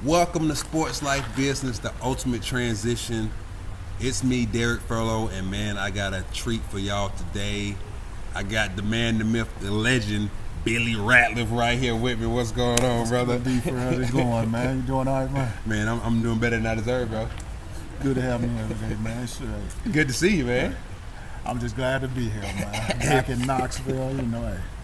Welcome to Sports Life Business, the ultimate transition. It's me, Derek Furlow, and man, I got a treat for y'all today. I got the man, the myth, the legend, Billy Ratliff right here with me. What's going on, brother? How's it going, man? You doing all right, man? Man, I'm doing better than I deserve, bro. Good to have me every day, man. Sure. Good to see you, man. I'm just glad to be here, man. Back in Knoxville,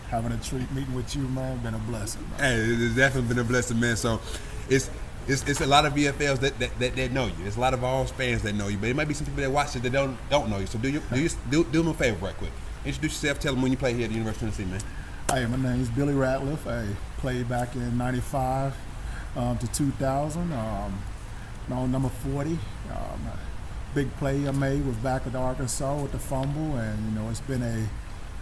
having a treat meeting with you, man, been a blessing, man. Hey, it's definitely been a blessing, man. So it's a lot of VFLs that know you. There's a lot of Vols fans that know you, but it might be some people that watch it that don't know you. So do them a favor right quick. Introduce yourself. Tell them when you play here at the University of Tennessee, man. Hey, my name is Billy Ratliff. I played back in '95 to 2000. Number 40. Big play I made was back at Arkansas with the fumble, and it's been a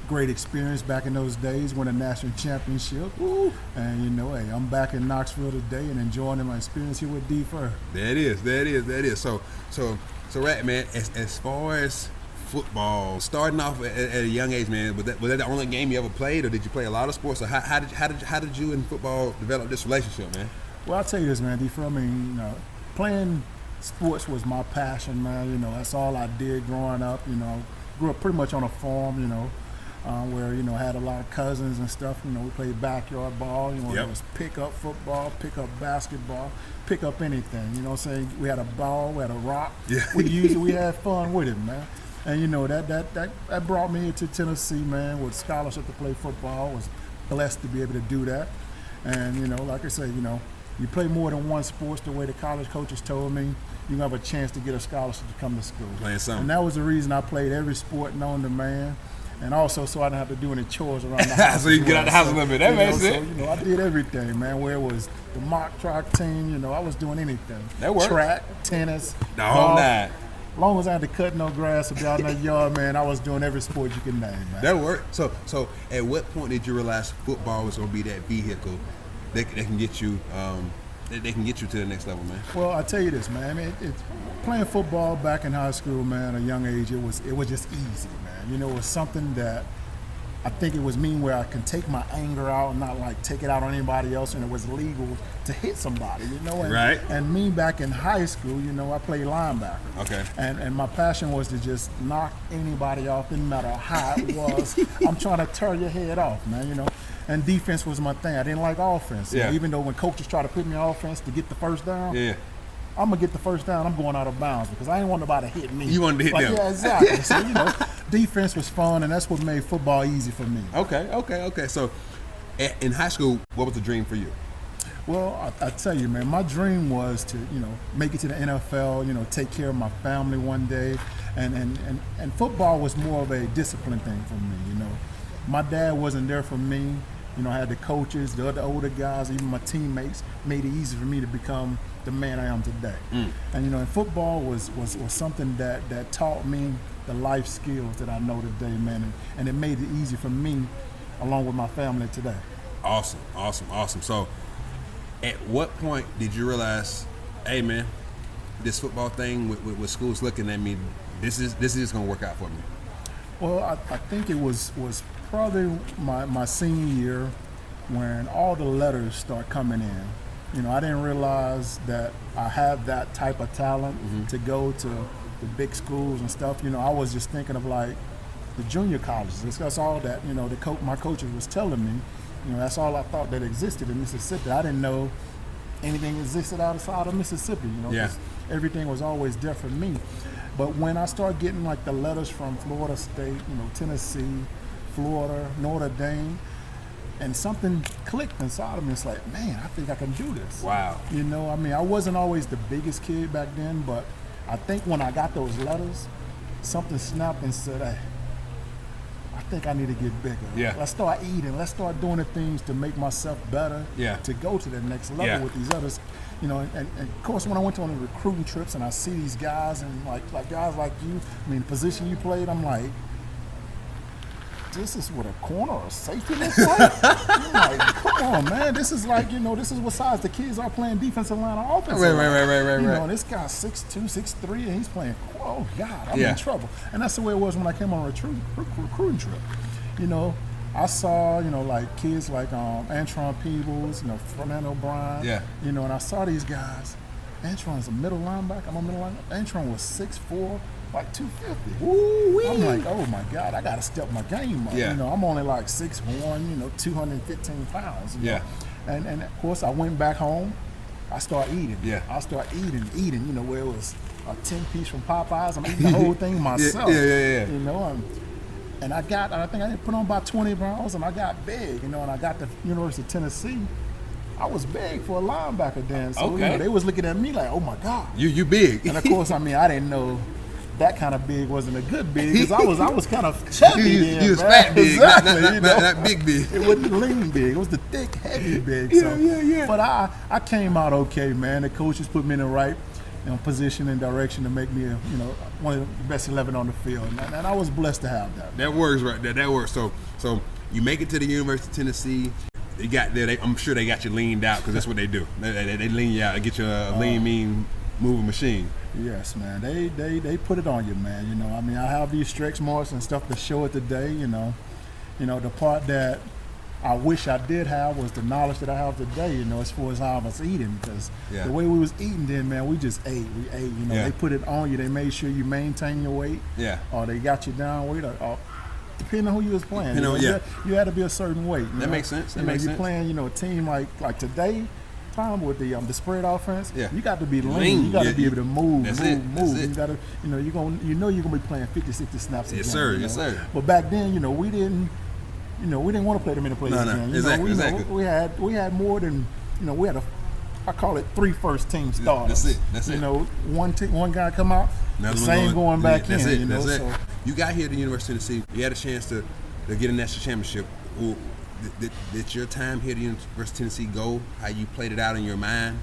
great experience back in those days, won a national championship. Woo. And hey, I'm back in Knoxville today and enjoying my experience here with D Fur. That is. So Rat, man, as far as football, starting off at a young age, man, was that the only game you ever played, or did you play a lot of sports? Or how did you and football develop this relationship, man? Well, I'll tell you this, man, D Fur, playing sports was my passion, man. That's all I did growing up. Grew up pretty much on a farm, where I had a lot of cousins and stuff. We played backyard ball. It was pick up football, pick up basketball, pick up anything. We had a ball, we had a rock. Yeah. We had fun with it, man. And that brought me into Tennessee, man, with scholarship to play football. I was blessed to be able to do that. And like I say, you play more than one sports. The way the college coaches told me, you have a chance to get a scholarship to come to school. Playing something. And that was the reason I played every sport known to man. And also so I didn't have to do any chores around the house. So you can get out the house a little bit. That makes sense. So, I did everything, man. Where it was the mock track team, I was doing anything. That worked. Track, tennis, the whole nine. As long as I had to cut no grass or be out in that yard, man, I was doing every sport you can name, man. That worked. So at what point did you realize football was going to be that vehicle that can get you to the next level, man? Well, I tell you this, man. It's playing football back in high school, man, at a young age, it was just easy, man. It was something that I think it was me where I can take my anger out and not like take it out on anybody else, and it was legal to hit somebody, Right. And me back in high school, I played linebacker. Okay. And my passion was to just knock anybody off, didn't matter how it was. I'm trying to tear your head off, man, And defense was my thing. I didn't like offense. Yeah. Even though when coaches try to put me on offense to get the first down, yeah, I'm going to get the first down. I'm going out of bounds because I ain't want nobody to hit me. You wanted to hit them. Yeah, exactly. So, defense was fun, and that's what made football easy for me. Okay. So in high school, what was the dream for you? Well, I tell you, man, my dream was to, make it to the NFL, take care of my family one day. And football was more of a discipline thing for me, My dad wasn't there for me. I had the coaches, the other older guys, even my teammates made it easy for me to become the man I am today. And and football was something that taught me the life skills that I know today, man, and it made it easy for me along with my family today. Awesome. So at what point did you realize, hey man, this football thing with schools looking at me, this is gonna work out for me? Well, I think it was probably my senior year when all the letters start coming in. I didn't realize that I had that type of talent to go to the big schools and stuff. I was just thinking of like the junior colleges. That's all that, my coaches was telling me. That's all I thought that existed in Mississippi. I didn't know anything existed outside of Mississippi, Yeah. Everything was always there for me. But when I started getting like the letters from Florida State, Tennessee, Florida, Notre Dame, and something clicked inside of me. It's like, man, I think I can do this. Wow. I wasn't always the biggest kid back then, but I think when I got those letters, something snapped and said, hey, I think I need to get bigger. Yeah. Let's start eating. Let's start doing the things to make myself better. Yeah. To go to the next level with these others. And of course, when I went on the recruiting trips and I see these guys and like guys like you, the position you played, I'm like, this is what a corner or safety looks like? I'm like, come on, man. This is like, this is what size the kids are playing defensive line or offensive line. Right. This guy's 6'2", 6'3", and he's playing, oh, God, I'm in trouble. And that's the way it was when I came on a recruiting trip. you know, I saw, you know, like kids like Antron Peebles, you know, Fernando O'Brien. Yeah. You know, and I saw these guys. Antron's a middle linebacker. I'm a middle linebacker. Antron was 6'4", like 250. Woo-wee. I'm like, oh my God, I got to step my game up. Yeah. You know, I'm only like 6'1", you know, 215 pounds. You Yeah. know? And of course, I went back home. I started eating. Yeah. I started eating, you know, where it was a 10-piece from Popeyes. I'm eating the whole thing myself. Yeah. You know, and I think I did put on about 20 pounds, and I got big, you know, and I got to University of Tennessee. I was big for a linebacker then. So, you know, they was looking at me like, oh my God. You big. And of course, I mean, I didn't know that kind of big wasn't a good big, because I was kind of chubby then. You was man. fat big, Exactly, not big big. It wasn't lean big. It was the thick, heavy big. Yeah. But I came out okay, man. The coaches put me in the right, you know, position and direction to make me, you know, one of the best 11 on the field. And I was blessed to have that. That works right there. That works. So you make it to the University of Tennessee. You got there. I'm sure they got you leaned out, because that's what they do. They lean you out and get you a lean, mean, moving machine. Yes, man. They put it on you, man. You know, I mean, I have these stretch marks and stuff to show it today. You know, the part that I wish I did have was the knowledge that I have today. You know, as far as how I was eating, because the way we was eating then, man, we just ate. We ate. You know, they put it on you. They made sure you maintain your weight. Yeah. Or they got you down weight. Or depending on who you was playing. You had to be a certain weight. That makes sense. That makes sense. You're playing, you know, a team like today. Time with the spread offense, you got to be lean. You got to be able to move. That's move. it. You got to, you know, you're gonna be playing 50, 60 snaps a game. Yes, sir. You know? Yes, sir. But back then, you know, we didn't want to play that many plays again. Exactly. We had more than, you know, we had I call it 3 first team starters. That's it. You know, one guy come out, the same going back in. You know, that's it. You got here to the University of Tennessee. You had a chance to get a national championship. Did your time here at the University of Tennessee go how you played it out in your mind,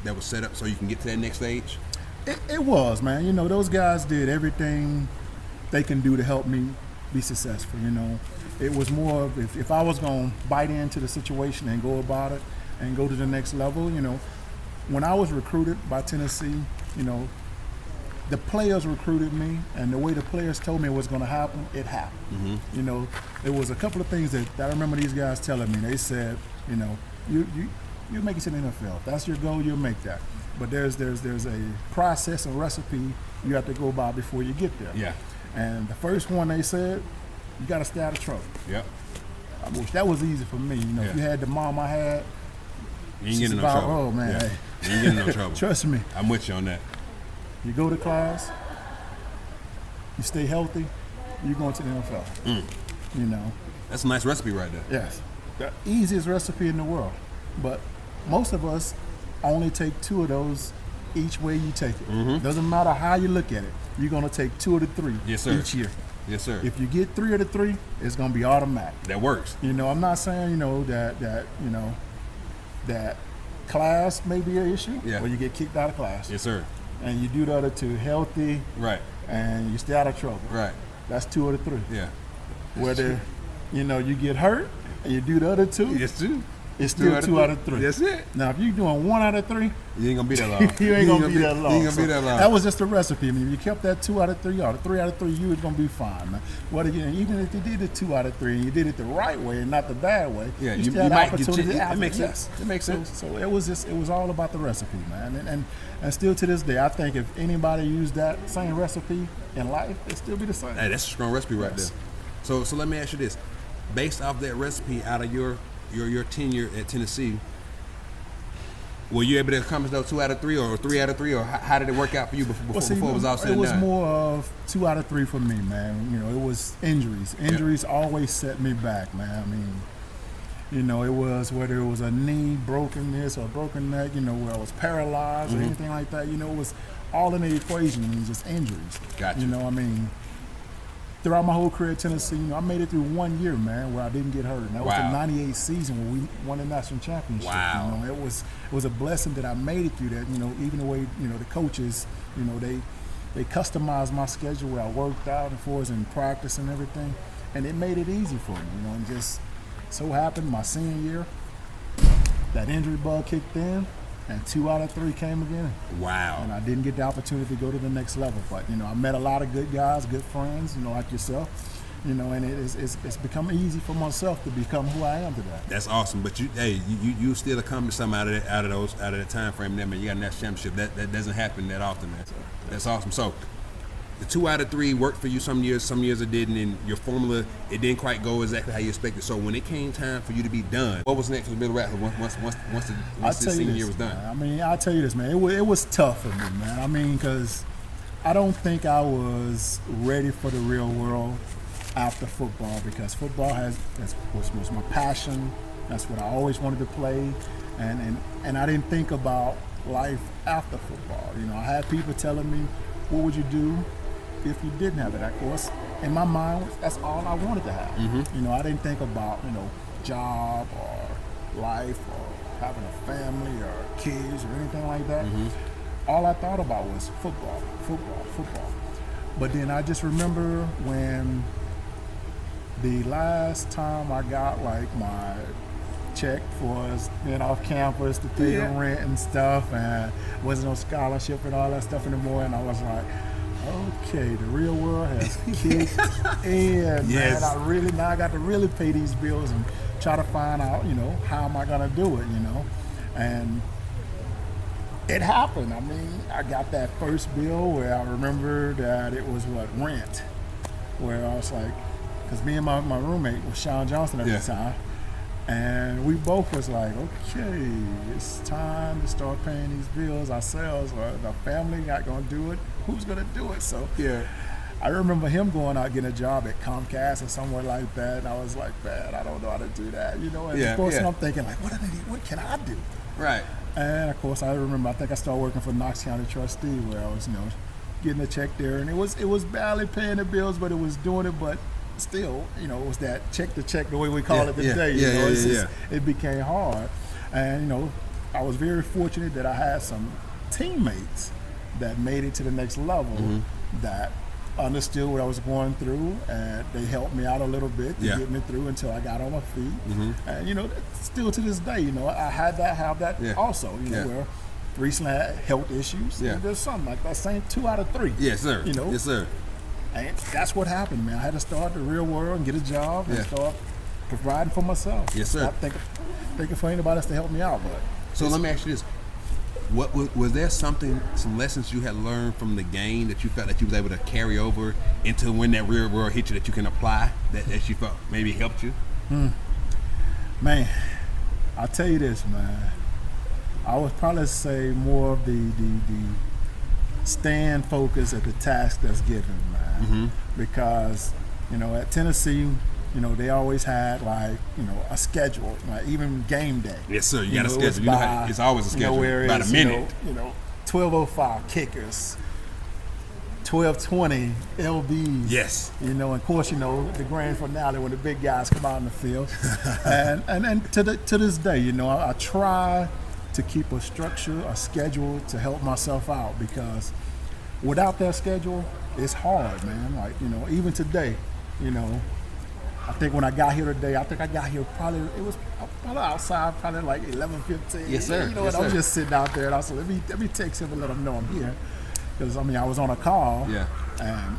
that was set up so you can get to that next stage? It was, man. You know, those guys did everything they can do to help me be successful. You know, it was more of if I was going to bite into the situation and go about it and go to the next level. You know, when I was recruited by Tennessee, you know, the players recruited me, and the way the players told me it was going to happen, it happened. Mm-hmm. You know, there was a couple of things that I remember these guys telling me. They said, you know, you make it to the NFL. If that's your goal, you'll make that. But there's a process and recipe you have to go by before you get there. Yeah. And the first one they said, you got to stay out of trouble. Yep. I wish that was easy for me. You know, if you had the mom I had, you ain't getting no trouble. Oh man, hey. You ain't getting no trouble. Trust me. I'm with you on that. You go to class, you stay healthy, you're going to the NFL. You know. That's a nice recipe right there. Yes. The easiest recipe in the world. But most of us only take 2 of those each way you take it. Doesn't matter how you look at it. You're going to take 2 of the 3 each year. Yes, sir. If you get 3 of the 3, it's going to be automatic. That works. You know, I'm not saying, you know, that class may be an issue, or you get kicked out of class. Yes, sir. And you do the other 2 healthy, right? And you stay out of trouble, right? That's 2 of the 3. Yeah. Whether you know you get hurt and you do the other 2, yes, too. It's still 2 out of 3. That's it. Now, if you're doing 1 out of 3, you ain't gonna be that long. You ain't gonna be that long. You ain't gonna be that long. That was just a recipe. I mean, if you kept that 2 out of 3, or the 3 out of 3, you was gonna be fine, man. What again? Even if you did the 2 out of 3 and you did it the right way and not the bad way, you still had might opportunity. Get it makes sense. It makes sense. So it was all about the recipe, man. And still to this day, I think if anybody used that same recipe in life, it'd still be the same. Hey, that's a strong recipe right there. So let me ask you this: based off that recipe, out of your tenure at Tennessee, were you able to accomplish those 2 out of 3 or 3 out of 3, or how did it work out for you before it was all said and done? It was more of 2 out of 3 for me, man. You know, it was injuries. Injuries always set me back, man. I mean, you know, it was whether it was a knee, broken this or broken that, you know, where I was paralyzed or anything like that. You know, it was all in the equation. I mean, just injuries. Gotcha. You know, I mean, throughout my whole career at Tennessee, you know, I made it through 1 year, man, where I didn't get hurt. And that was the '98 season when we won the national championship. Wow. You know, it was a blessing that I made it through that. You know, even the way, you know, the coaches, you know, they customized my schedule where I worked out and for us in practice and everything, and it made it easy for me. You know, and just so happened my senior year, that injury bug kicked in, and 2 out of 3 came again. Wow. And I didn't get the opportunity to go to the next level. But, you know, I met a lot of good guys, good friends, you know, like yourself. and it's become easy for myself to become who I am today. That's awesome. But you still accomplished something out of that time frame there, man. You got a national championship. That doesn't happen that often, man. That's awesome. So the 2 out of 3 worked for you some years it didn't, and your formula, it didn't quite go exactly how you expected. So when it came time for you to be done, what was next for Billy Ratliff once the senior year was done? Man, I mean, I'll tell you this, man. It was tough for me, man. I mean, because I don't think I was ready for the real world after football, because football was my passion. That's what I always wanted to play, and I didn't think about life after football. I had people telling me, what would you do if you didn't have it? Of course, in my mind, that's all I wanted to have. Mm-hmm. I didn't think about, job or life or having a family or kids or anything like that. Mm-hmm. All I thought about was football. But then I just remember when the last time I got like my check for us being off campus to pay the rent and stuff, and wasn't no scholarship and all that stuff anymore, and I was like, okay, the real world has kicked in. Yes. Man, I got to really pay these bills and try to find out, how am I gonna do it, and it happened. I mean, I got that first bill where I remember that it was rent, where I was like, because me and my roommate was Sean Johnson at the time, and we both was like, okay, it's time to start paying these bills ourselves, or the family not gonna do it. Who's gonna do it? So I remember him going out getting a job at Comcast or somewhere like that, and I was like, man, I don't know how to do that, And of course, I'm thinking like, what can I do? Right. And of course, I remember, I think I started working for Knox County Trustee, where I was, getting a check there, and it was barely paying the bills, but it was doing it, but still, it was that check to check, the way we call it today. It became hard, and I was very fortunate that I had some teammates that made it to the next level, that understood what I was going through, and they helped me out a little bit to get me through until I got on my feet. And still to this day, I had that also. Where recently I had health issues. And there's something like that, same 2 out of 3. Yes, sir. Yes, sir. And that's what happened, man. I had to start the real world and get a job and start providing for myself. Yes, sir. Not thinking for anybody else to help me out. But so let me ask you this: what was there some lessons you had learned from the game that you felt that you was able to carry over into when that real world hit you, that you can apply, that you felt maybe helped you? Man, I'll tell you this, man. I would probably say more of the stand focused at the task that's given, man. Because, at Tennessee, they always had a schedule, like even game day. Yes, sir. You got a schedule. It's always a schedule. About a minute. 12:05 kickers, 12:20 LBs. Yes. And of course, the grand finale when the big guys come out in the field. and to this day, I try to keep a structure, a schedule to help myself out, because without that schedule, it's hard, man. Like, even today, I think when I got here today, I got here probably outside, probably like 11:15. Yes, sir. And I was just sitting out there, and I said, let me text him and let him know I'm here. Because, I was on a call. Yeah. And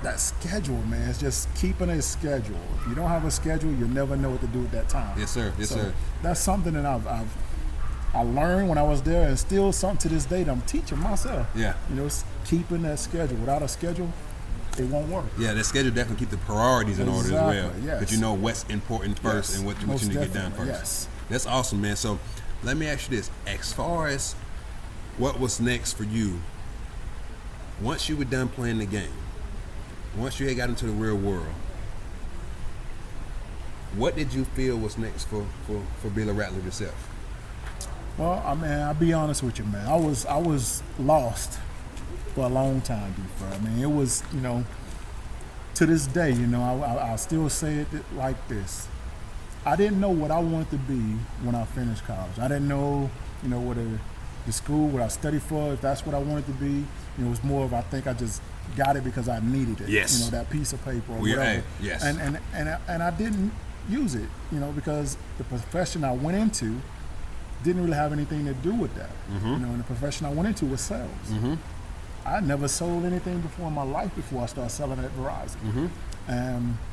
that schedule, man, it's just keeping a schedule. If you don't have a schedule, you'll never know what to do at that time. Yes, sir. Yes, sir. That's something that I learned when I was there, and still something to this day that I'm teaching myself. Yeah. It's keeping that schedule. Without a schedule, it won't work. Yeah, that schedule definitely keep the priorities in order as well. Yes. But you know what's important first and what you need to get done first. Yes. That's awesome, man. So let me ask you this. As far as what was next for you, once you were done playing the game, once you had got into the real world, what did you feel was next for Billy Ratliff yourself? Well, I'll be honest with you, man. I was lost for a long time, D-Fred. It was, to this day, I still say it like this. I didn't know what I wanted to be when I finished college. I didn't know, what the school, what I studied for, if that's what I wanted to be. It was more of, I think I just got it because I needed it. Yes. That piece of paper or whatever. Yes. And I didn't use it, because the profession I went into didn't really have anything to do with that. And the profession I went into was sales. I never sold anything before in my life before I started selling at Verizon. And